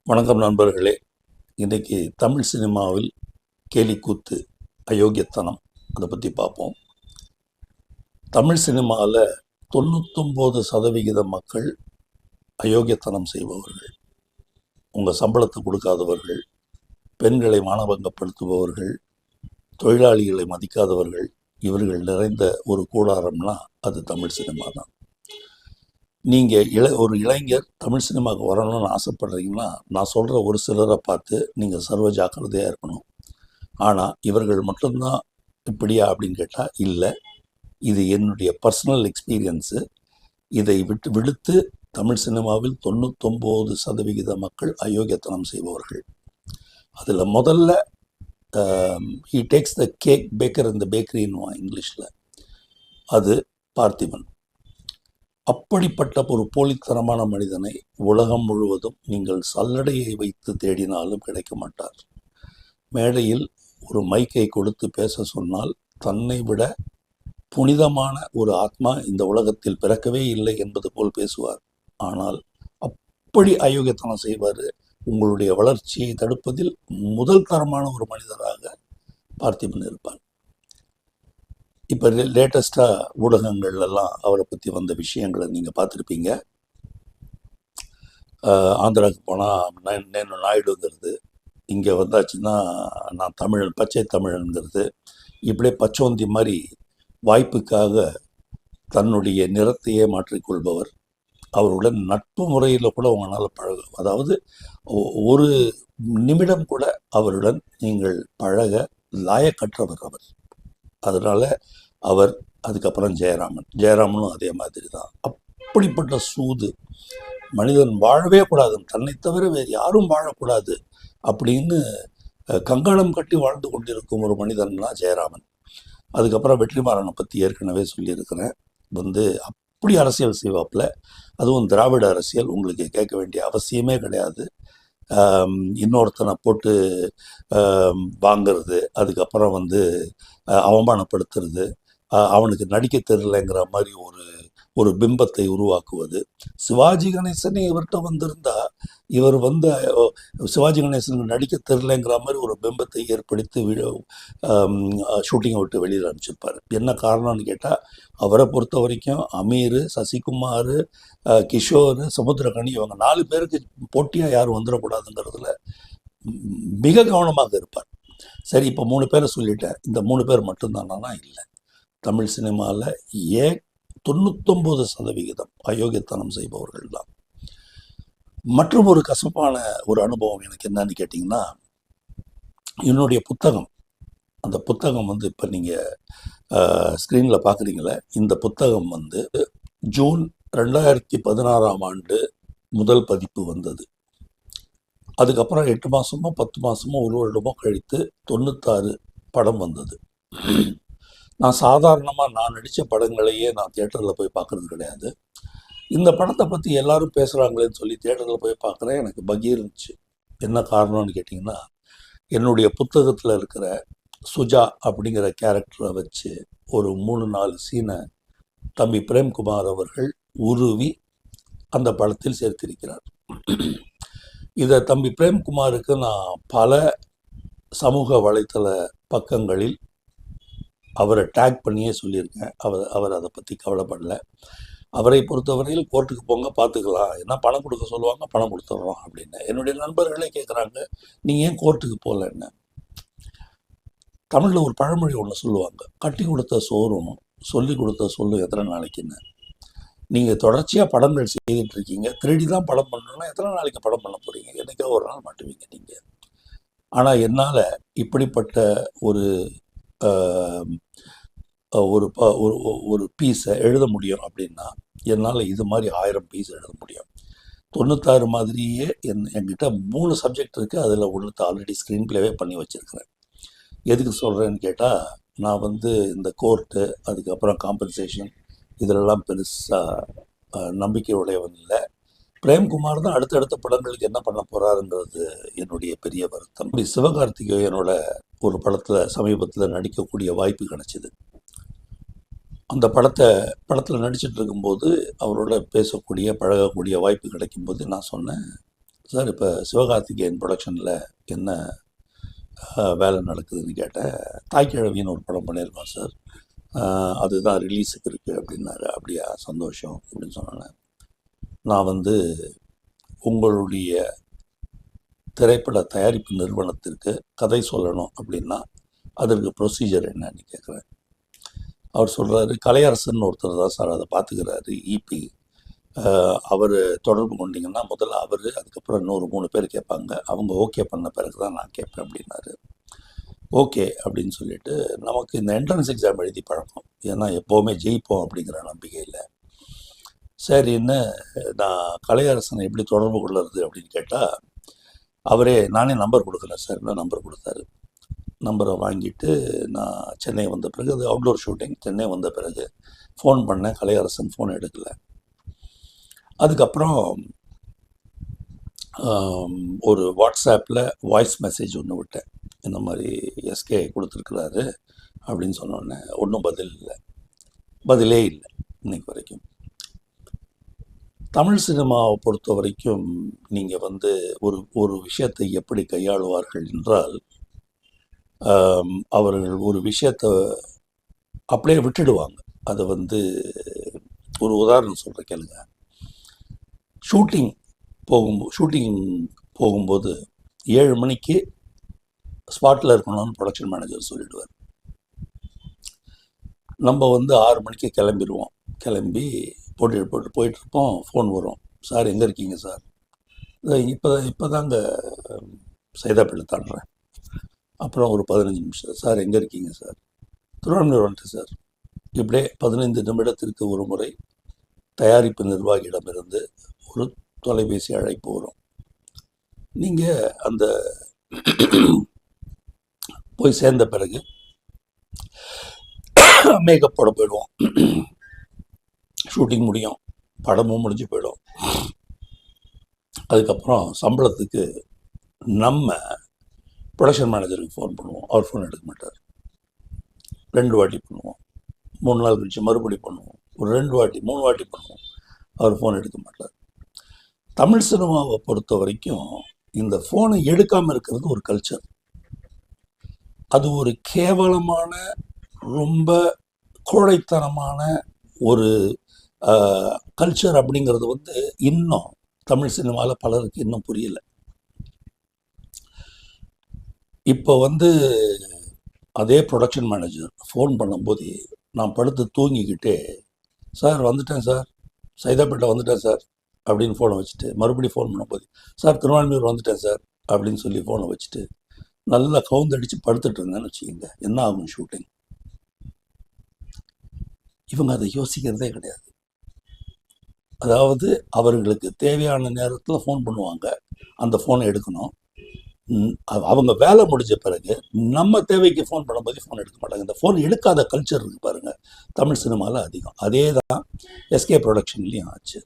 வணக்கம் நண்பர்களே. இன்றைக்கி தமிழ் சினிமாவில் கேலிக்கூத்து, அயோக்கியத்தனம் அதை பற்றி பார்ப்போம். தமிழ் சினிமாவில் 99% மக்கள் அயோக்கியத்தனம் செய்பவர்கள், உங்கள் சம்பளத்தை கொடுக்காதவர்கள், பெண்களை மானபங்கப்படுத்துபவர்கள், தொழிலாளிகளை மதிக்காதவர்கள், இவர்கள் நிறைந்த ஒரு கூடாரம்னா அது தமிழ் சினிமா தான். நீங்கள் ஒரு இளைஞர் தமிழ் சினிமாவுக்கு வரணும்னு ஆசைப்படுறீங்கன்னா, நான் சொல்கிற ஒரு சிலரை பார்த்து நீங்கள் சர்வ ஜாக்கிரதையாக இருக்கணும். ஆனால் இவர்கள் மட்டும்தான் இப்படியா அப்படின்னு கேட்டால் இல்லை. இது என்னுடைய பர்சனல் எக்ஸ்பீரியன்ஸு. இதை விடுத்து தமிழ் சினிமாவில் 99% மக்கள் அயோக்கியத்தனம் செய்பவர்கள். அதில் முதல்ல he takes the cake Baker இந்த பேக்கரின்னு இங்கிலீஷில், அது பார்த்திபன். அப்படிப்பட்ட ஒரு போலித்தனமான மனிதனை உலகம் முழுவதும் நீங்கள் சல்லடையை வைத்து தேடினாலும் கிடைக்க மாட்டார். மேடையில் ஒரு மைக்கை கொடுத்து பேச சொன்னால் தன்னை விட புனிதமான ஒரு ஆத்மா இந்த உலகத்தில் பிறக்கவே இல்லை என்பது போல் பேசுவார். ஆனால் அப்படி அயோக்கியத்தனம் செய்வார். உங்களுடைய வளர்ச்சியை தடுப்பதில் முதல் தரமான ஒரு மனிதராக பார்த்திபன் இருப்பார். இப்போ லேட்டஸ்ட்டாக ஊடகங்கள்லாம் அவரை பற்றி வந்த விஷயங்களை நீங்கள் பார்த்துருப்பீங்க. ஆந்திராவுக்கு போனால் நேனு நாயுடுங்கிறது, இங்கே வந்தாச்சுன்னா நான் தமிழன், பச்சை தமிழனுங்கிறது, இப்படியே பச்சோந்தி மாதிரி வாய்ப்புக்காக தன்னுடைய நிறத்தையே மாற்றிக்கொள்பவர். அவருடன் நட்பு முறையில் கூட உங்களால் பழக, அதாவது ஒரு நிமிடம் கூட அவருடன் நீங்கள் பழக லாயக்கற்றவர் அவர். அதனால் அவர், அதுக்கப்புறம் ஜெயராமனும் அதே மாதிரி தான். அப்படிப்பட்ட சூது, மனிதன் வாழவே கூடாது, தன்னை தவிர வேறு யாரும் வாழக்கூடாது அப்படின்னு கங்கணம் கட்டி வாழ்ந்து கொண்டிருக்கும் ஒரு மனிதன்னா ஜெயராமன். அதுக்கப்புறம் வெற்றிமாறனை பற்றி ஏற்கனவே சொல்லியிருக்கிறேன். அப்படி அரசியல் செய்வாப்பில், அதுவும் திராவிட அரசியல், உங்களுக்கு கேட்க வேண்டிய அவசியமே கிடையாது. இன்னொருத்தனை போட்டு வாங்கிறது, அதுக்கப்புறம் அவமானப்படுத்துறது, அவனுக்கு நடிக்க தெரியலைங்கிற மாதிரி ஒரு பிம்பத்தை உருவாக்குவது. சிவாஜி கணேசனே இவர்கிட்ட வந்திருந்தா இவர் சிவாஜி கணேசனுக்கு நடிக்க தெரியலைங்கிற மாதிரி ஒரு பிம்பத்தை ஏற்படுத்தி ஷூட்டிங்கை விட்டு வெளியில் அனுப்பிச்சிருப்பார். என்ன காரணம்னு கேட்டால், அவரை பொறுத்த வரைக்கும் அமீர், சசிகுமார், கிஷோர், சமுத்திரகனி, இவங்க 4 பேருக்கு போட்டியாக யாரும் வந்துடக்கூடாதுங்கிறதுல மிக கவனமாக இருப்பார். சரி, இப்போ 3 பேரை சொல்லிட்டேன். இந்த 3 பேர் மட்டும்தானா? இல்லை. தமிழ் சினிமாவில் 99% அயோக்கியத்தனம் செய்பவர்கள் தான். மற்றும் ஒரு கசப்பான ஒரு அனுபவம் எனக்கு என்னன்னு கேட்டிங்கன்னா, என்னுடைய புத்தகம், அந்த புத்தகம் இப்போ நீங்கள் ஸ்க்ரீனில் பார்க்குறீங்களே, இந்த புத்தகம் ஜூன் 2016ஆம் ஆண்டு முதல் பதிப்பு வந்தது. அதுக்கப்புறம் 8 மாதமோ 10 மாதமோ 1 வருடமோ கழித்து 96 படம் வந்தது. நான் சாதாரணமாக நான் நடித்த படங்களையே நான் தியேட்டரில் போய் பார்க்குறது கிடையாது. இந்த படத்தை பற்றி எல்லாரும் பேசுகிறாங்களேன்னு சொல்லி தியேட்டரில் போய் பார்க்குறேன். எனக்கு பகீர் இருந்துச்சு. என்ன காரணம்னு கேட்டிங்கன்னா, என்னுடைய புத்தகத்தில் இருக்கிற சுஜா அப்படிங்கிற கேரக்டரை வச்சு ஒரு 3-4 சீனை தம்பி பிரேம்குமார் அவர்கள் உருவி அந்த படத்தில் சேர்த்திருக்கிறார். இதை தம்பி பிரேம்குமாருக்கு நான் பல சமூக வலைத்தள பக்கங்களில் அவரை டேக் பண்ணியே சொல்லியிருக்கேன். அவர் அதை பற்றி கவலைப்படலை. அவரை பொறுத்தவரையில் கோர்ட்டுக்கு போங்க, பார்த்துக்கலாம், என்ன பணம் கொடுக்க சொல்லுவாங்க, பணம் கொடுத்துட்றோம் அப்படின்னு. என்னுடைய நண்பர்களே கேட்குறாங்க, நீங்கள் ஏன் கோர்ட்டுக்கு போகலன்னு. தமிழில் ஒரு பழமொழி ஒன்று சொல்லுவாங்க, கட்டி கொடுத்த சோறும் சொல்லி கொடுத்த சொல்லும் எத்தனை நாளைக்குன்னு. நீங்கள் தொடர்ச்சியாக படங்கள் செய்துட்டு இருக்கீங்க, திருடி தான் படம் பண்ணணும்னா எத்தனை நாளைக்கு படம் பண்ண போகிறீங்க? என்றைக்கோ ஒரு நாள் மாட்டுவீங்க நீங்கள். ஆனால் என்னால் இப்படிப்பட்ட ஒரு ஒரு பீஸை எழுத முடியும் அப்படின்னா, என்னால் இது மாதிரி 1000 பீஸ் எழுத முடியும். 96 மாதிரியே என்கிட்ட 3 சப்ஜெக்ட் இருக்குது. அதில் ஒன்று ஆல்ரெடி ஸ்க்ரீன் பிளேவே பண்ணி வச்சுருக்கிறேன். எதுக்கு சொல்கிறேன்னு கேட்டால், நான் இந்த கோர்ட்டு, அதுக்கப்புறம் காம்பன்சேஷன், இதிலெல்லாம் பெருசாக நம்பிக்கை உடையவன் இல்லை. பிரேம்குமார் தான் அடுத்தடுத்த படங்களுக்கு என்ன பண்ண போகிறாருங்கிறது என்னுடைய பெரிய வருத்தம். சிவகார்த்திகேயனோட ஒரு படத்தில் சமீபத்தில் நடிக்கக்கூடிய வாய்ப்பு கிடச்சிது. அந்த படத்தில் நடிச்சிட்டு இருக்கும்போது அவரோட பேசக்கூடிய, பழகக்கூடிய வாய்ப்பு கிடைக்கும்போது நான் சொன்னேன், சார் இப்போ சிவகார்த்திகேயன் ப்ரொடக்ஷனில் என்ன வேலை நடக்குதுன்னு கேட்டேன். தாய்க்கிழவின்னு ஒரு படம் பண்ணியிருக்கோம் சார், அதுதான் ரிலீஸுக்கு இருக்குது அப்படின்னாரு. அப்படியா, சந்தோஷம் அப்படின்னு சொன்னேன். நான் வந்து உங்களுடைய திரைப்பட தயாரிப்பு நிறுவனத்திற்கு கதை சொல்லணும் அப்படின்னா அதற்கு ப்ரொசீஜர் என்னன்னு கேட்குறேன். அவர் சொல்கிறாரு, கலையரசன் ஒருத்தர் தான் சார் அதை பார்த்துக்கிறாரு, இபி. அவர் தொடர்பு கொண்டீங்கன்னா முதல்ல அவர், அதுக்கப்புறம் இன்னொரு 3 பேர் கேட்பாங்க, அவங்க ஓகே பண்ண பிறகு தான் நான் கேட்பேன் அப்படின்னாரு. ஓகே அப்படின்னு சொல்லிட்டு, நமக்கு இந்த என்ட்ரன்ஸ் எக்ஸாம் எழுதி பழக்கம், ஏன்னா எப்போவுமே ஜெயிப்போம் அப்படிங்கிற நம்பிக்கையில். சரின்னு நான் கலையரசனை எப்படி தொடர்பு கொள்ளுறது அப்படின்னு கேட்டால், அவரே நானே நம்பர் கொடுக்குறேன் சார், நம்பர் கொடுத்தாரு. நம்பரை வாங்கிட்டு நான் சென்னை வந்த பிறகு, அது அவுட்டோர் ஷூட்டிங், சென்னை வந்த பிறகு ஃபோன் பண்ணேன். கலையரசன் ஃபோன் எடுக்கலை. அதுக்கப்புறம் ஒரு வாட்ஸ்ஆப்பில் வாய்ஸ் மெசேஜ் ஒன்று விட்டேன், இந்த மாதிரி எஸ்கே கொடுத்துருக்குறாரு அப்படின்னு சொன்னோடனே ஒன்றும் பதிலே இல்லை இன்னைக்கு வரைக்கும். தமிழ் சினிமாவை பொறுத்த வரைக்கும் நீங்கள் வந்து ஒரு விஷயத்தை எப்படி கையாளுவார்கள் என்றால், அவர்கள் ஒரு விஷயத்தை அப்படியே விட்டுடுவாங்க. அதை வந்து ஒரு உதாரணம் சொல்கிறேன் கேளுங்க. ஷூட்டிங் போகும்போது 7 மணிக்கு ஸ்பாட்டில் இருக்கணும்னு ப்ரொடக்ஷன் மேனேஜர் சொல்லிடுவார். நம்ம வந்து 6 மணிக்கு கிளம்பிடுவோம். கிளம்பி போட்டு போயிட்டுருப்போம். ஃபோன் வரும், சார் எங்கே இருக்கீங்க சார்? இப்போ தாங்க சைதாப்பேட்டை தாண்டுறேன். அப்புறம் ஒரு 15 நிமிஷம், சார் எங்கே இருக்கீங்க சார்? திருவான்மையூர் வந்துட்டு சார். இப்படியே 15 நிமிடத்திற்கு ஒரு முறை தயாரிப்பு நிர்வாகியிடமிருந்து ஒரு தொலைபேசி அழைப்பு வரும். நீங்கள் அந்த போய் சேர்ந்த பிறகு மேக்கப் போட போயிடுவோம். ஷூட்டிங் முடியும், படமும் முடிஞ்சு போயிடும். அதுக்கப்புறம் சம்பளத்துக்கு நம்ம ப்ரொடக்ஷன் மேனேஜருக்கு ஃபோன் பண்ணுவோம். அவர் ஃபோன் எடுக்க மாட்டார். 2 வாட்டி பண்ணுவோம். 3 நாள் கழிச்சு மறுபடி பண்ணுவோம். ஒரு 2 வாட்டி 3 வாட்டி பண்ணுவோம். அவர் ஃபோன் எடுக்க மாட்டார். தமிழ் சினிமாவை பொறுத்த வரைக்கும் இந்த ஃபோனை எடுக்காமல் இருக்கிறது ஒரு கல்ச்சர். அது ஒரு கேவலமான, ரொம்ப கோழைத்தனமான ஒரு கல்ச்சர் அப்படிங்கிறது வந்து இன்னும் தமிழ் சினிமாவில் பலருக்கு இன்னும் புரியலை. இப்போ வந்து அதே ப்ரொடக்ஷன் மேனேஜர் ஃபோன் பண்ணும்போது நான் படுத்து தூங்கிக்கிட்டே, சார் வந்துட்டேன் சார், சைதாப்பேட்டை வந்துட்டேன் சார் அப்படின்னு ஃபோனை வச்சுட்டு, மறுபடியும் ஃபோன் பண்ணும்போது, சார் திருவான்மையூர் வந்துட்டேன் சார் அப்படின்னு சொல்லி ஃபோனை வச்சுட்டு நல்லா கவுந்தடிச்சு படுத்துட்டு இருந்தேன்னு வச்சுக்கோங்க, என்ன ஆகும் ஷூட்டிங்? இவங்க அதை யோசிக்கிறதே கிடையாது. அதாவது அவர்களுக்கு தேவையான நேரத்தில் ஃபோன் பண்ணுவாங்க, அந்த ஃபோனை எடுக்கணும். அவங்க வேலை முடிஞ்ச பிறகு நம்ம தேவைக்கு ஃபோன் பண்ணும்போது ஃபோன் எடுக்க மாட்டாங்க. இந்த ஃபோன் எடுக்காத கல்ச்சர் இருக்குது பாருங்கள், தமிழ் சினிமாவில் அதிகம். அதே தான் எஸ்கே ப்ரொடக்ஷன்லேயும் ஆச்சு.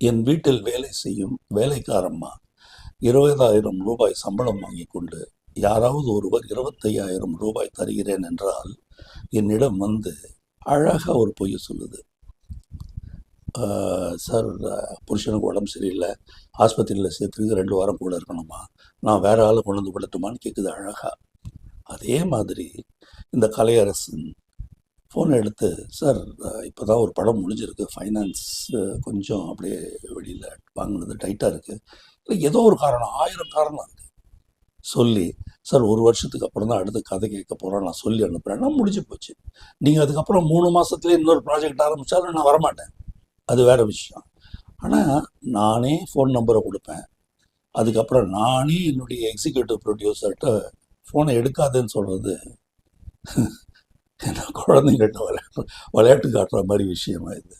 என் வீட்டில் வேலை செய்யும் வேலைக்காரம்மா 20,000 ரூபாய் சம்பளம் வாங்கி கொண்டு யாராவது ஒருவர் 25,000 ரூபாய் தருகிறேன் என்றால் என்னிடம் வந்து அழகாக ஒரு பொய்ய சொல்லுது. சார் புருஷனுக்கு உடம்பு சரியில்லை, ஆஸ்பத்திரியில் சேர்த்துருக்கு, 2 வாரம் கூட இருக்கணுமா, நான் வேறு ஆளை கொண்டு வந்து விடட்டுமான்னு கேட்குது அழகாக. அதே மாதிரி இந்த கலையரசன் ஃபோன் எடுத்து, சார் இப்போ தான் ஒரு படம் முடிஞ்சிருக்கு, ஃபைனான்ஸ் கொஞ்சம் அப்படியே வெளியில் வாங்கினது டைட்டாக இருக்குது, இல்லை ஏதோ ஒரு காரணம், 1000 காரணம் இருக்குது சொல்லி, சார் 1 வருஷத்துக்கு அப்புறம் தான் அடுத்து கதை கேட்க போகிறோம், நான் சொல்லி அனுப்புகிறேன்னா முடிஞ்சு போச்சு. நீங்கள் அதுக்கப்புறம் 3 மாதத்துலேயே இன்னொரு ப்ராஜெக்ட் ஆரம்பித்தாலும் நான் வரமாட்டேன், அது வேறு விஷயம். ஆனால் நானே ஃபோன் நம்பரை கொடுப்பேன். அதுக்கப்புறம் நானே என்னுடைய எக்ஸிக்யூட்டிவ் ப்ரொடியூசர்கிட்ட ஃபோனை எடுக்காதுன்னு சொல்கிறது என்ன குழந்தைங்கள்ட்ட விளையாட்டு காட்டுற மாதிரி விஷயமா இது.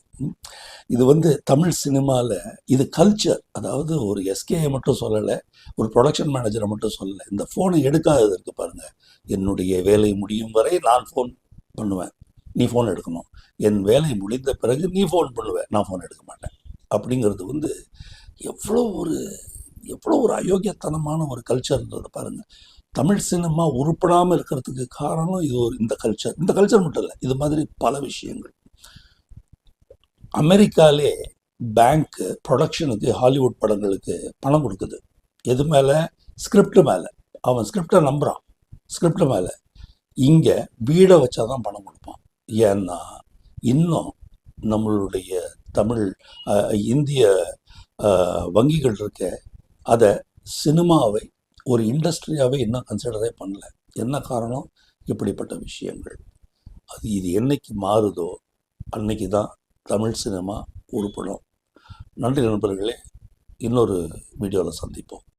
இது வந்து தமிழ் சினிமாவில் இது கல்ச்சர். அதாவது ஒரு எஸ்கேயை மட்டும் சொல்லலை, ஒரு ப்ரொடக்ஷன் மேனேஜரை மட்டும் சொல்லலை. இந்த ஃபோனை எடுக்காதது இருக்குது பாருங்கள். என்னுடைய வேலை முடியும் வரை நான் ஃபோன் பண்ணுவேன், நீ ஃபோன் எடுக்கணும். என் வேலை முடிந்த பிறகு நீ ஃபோன் பண்ணுவேன், நான் ஃபோன் எடுக்க மாட்டேன். அப்படிங்கிறது வந்து எவ்வளோ ஒரு அயோக்கியத்தனமான ஒரு கல்ச்சர்ன்றதை பாருங்கள். தமிழ் சினிமா உருப்படாமல் இருக்கிறதுக்கு காரணம் இது. இந்த கல்ச்சர் மட்டும் இல்லை, இது மாதிரி பல விஷயங்கள். அமெரிக்காலே பேங்க்கு ப்ரொடக்ஷனுக்கு ஹாலிவுட் படங்களுக்கு பணம் கொடுக்குது. எது மேலே? ஸ்கிரிப்ட் மேலே. அவன் ஸ்கிரிப்டை நம்புகிறான். ஸ்கிரிப்ட் மேலே. இங்கே வீடை வச்சா தான் பணம் கொடுப்பான். ஏன்னா இன்னும் நம்மளுடைய தமிழ் இந்திய வங்கிகள் இருக்க அதை சினிமாவை ஒரு இண்டஸ்ட்ரியாகவே இன்னும் கன்சிடரே பண்ணல. என்ன காரணம்? இப்படிப்பட்ட விஷயங்கள். இது என்னைக்கு மாறுதோ அன்னைக்கு தான் தமிழ் சினிமா உருப்படும். நன்றி நண்பர்களே. இன்னொரு வீடியோவில் சந்திப்போம்.